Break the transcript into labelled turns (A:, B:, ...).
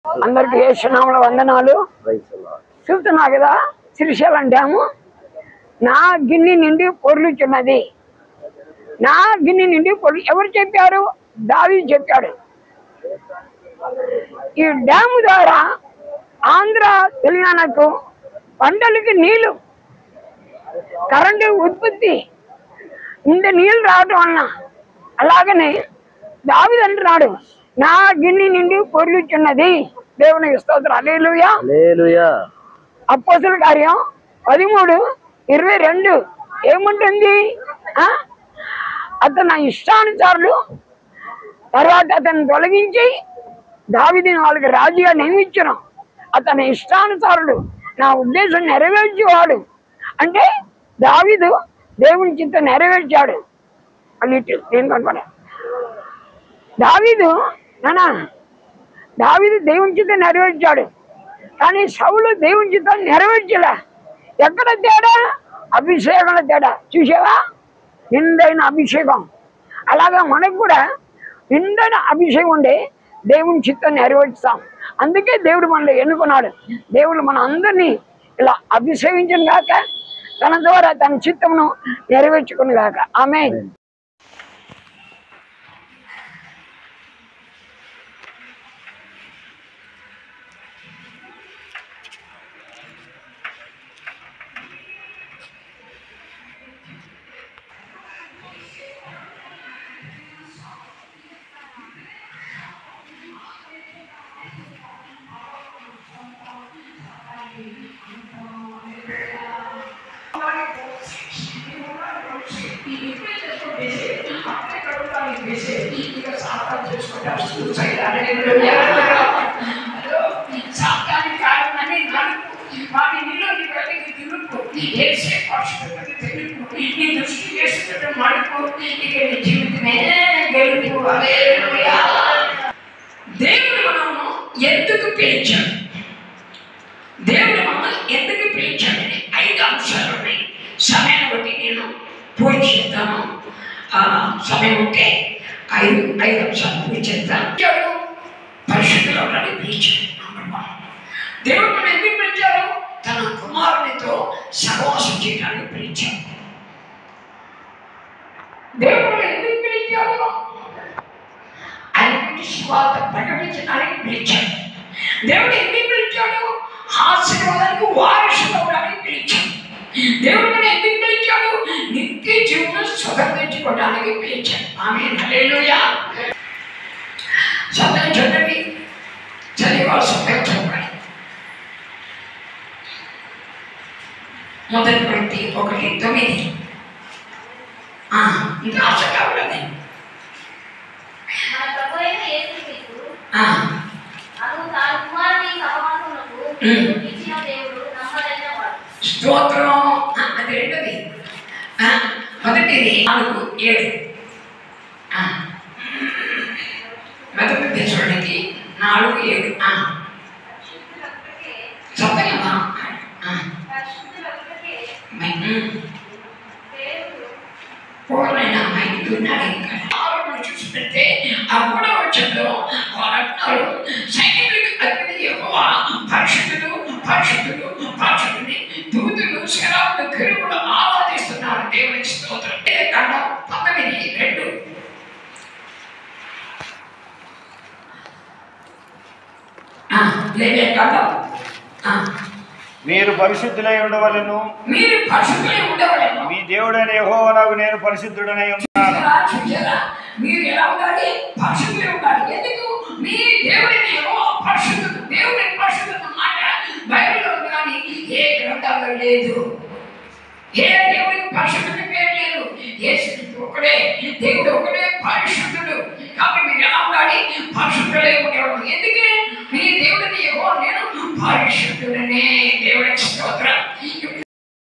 A: అందరికి యేసునామములో వందనాలు. చూస్తున్నా కదా శ్రీశైలం డ్యాము నా గిన్నె నిండి పొర్లుచున్నది. నా గిన్నె నిండి ఎవరు చెప్పారు? దావీదు చెప్పాడు. ఈ డ్యాము ద్వారా ఆంధ్ర తెలంగాణకు పంటలకి నీళ్లు, కరెంటు ఉత్పత్తి, ఇంత నీళ్ళు రావటం వలన అలాగనే దావీదు అంటున్నాడు, నా గిన్నె నిండి పొర్లుచున్నది. దేవునికి స్తోత్రం. హల్లెలూయా. అపోస్తలుల కార్యం 13:22 ఏముంటుంది? అతను ఇష్టానుసారులు, తర్వాత అతన్ని తొలగించి దావీదుని వాళ్ళకి రాజుగా నియమించను. అతని ఇష్టానుసారుడు, నా ఉద్దేశం నెరవేర్చేవాడు. అంటే దావీదు దేవుని చిత్తం నెరవేర్చాడు. అన్నిటి నేను కనపడా దావీదు దేవుని చిత్తం నెరవేర్చాడు. కానీ సౌలు దేవుని చిత్తం నెరవేర్చలే. ఎక్కడ తేడా? అభిషేకంలో తేడా. చూసావా? నిండైన అభిషేకం. అలాగా మనకు కూడా నిండైన అభిషేకం ఉండే దేవుని చిత్తం నెరవేర్చుతాం. అందుకే దేవుడు మనల్ని ఎన్నుకున్నాడు. దేవుడు మన అందరినీ ఇలా అభిషేకించను గాక, తన ద్వారా తన చిత్తమును నెరవేర్చుకుని గాక. ఆమేన్.
B: దేవుడు మనము ఎందుకు పిలిచాడు? దేవుడు మమ్మల్ని ఎందుకు పిలిచాడని 5 అంశాలు ఉన్నాయి. సమయాన్ని బట్టి నేను పూర్తి చేద్దాను. సమయం ఉంటే 5 అంశాలు పూర్తి చేద్దాం. పరిశుద్ధులు అవడానికి పిలిచాడు. దేవుడు మనం ఎందుకు పిలిచాడు? తన కుమారునితో సహవాసం చేయడానికి పిలిచాడు. దేవుడు ఎందుకు పిలిచాడు? ఆయన గురించి సువార్త ప్రకటించడానికి పిలిచాడు. దేవుడు ఎందుకు పిలిచాడు? ఆశీర్వాదానికి వారసులు అవడానికి పిలిచాడు. దేవుడు ఎందుకు పిలిచాడు? నిత్య జీవనం స్వతంత్రించుకోవడానికి పిలిచాడు. ఆమేన్. హల్లెలూయా. సత్యం చదవండి, చదివారు సత్యం చదవండి. మొదటి వ్యక్తి 1:9. ఇంకా ఆశ కావాలని స్తోత్రం. అది రెండోది. మొదటిది 4:7. మొదటి దేశానికి 4:7. సత్యమా? చూసినట్టే ఆ 3వ వచనంలో వారంటారు, సైనికులకు అధిపతి యెహోవా పరిశుద్ధుడు పరిశుద్ధుడు పరిశుద్ధుని దూతలు శరాపులు కెరూబులు ఆరాధిస్తున్నారు. దేవునికి స్తోత్రం. కాండం 19:2. లేవియకాండం
C: మీరు పరిశుద్ధులై ఉండవలెను,
B: మీరు పరిశుద్ధులై ఉండవలెను,
C: మీ దేవుడైన యెహోవానగు నేను పరిశుద్ధుడనై ఉన్నాను.
B: మీరు ఎలా ఉండాలి? పరిశుద్ధులై ఉండాలి. ఎందుకు? మీ దేవుడైన యెహోవా పరిశుద్ధుడు. దేవుడి పరిశుద్ధత మాట బైబిల్లో ఉంది, కానీ ఏ గ్రంథాల్లో లేదు. ఏ దేవుడికి పరిశుద్ధత పేరు లేదు. యేసు ఒకడే దేవుడు, ఒకడే పరిశుద్ధుడు. కాబట్టి మీరు ఎలా ఉండాలి? పరిశుద్ధులై ఉండేవాడు. ఎందుకే? మీ దేవుడిని యెహోవా నేను పరిశుద్ధుడనే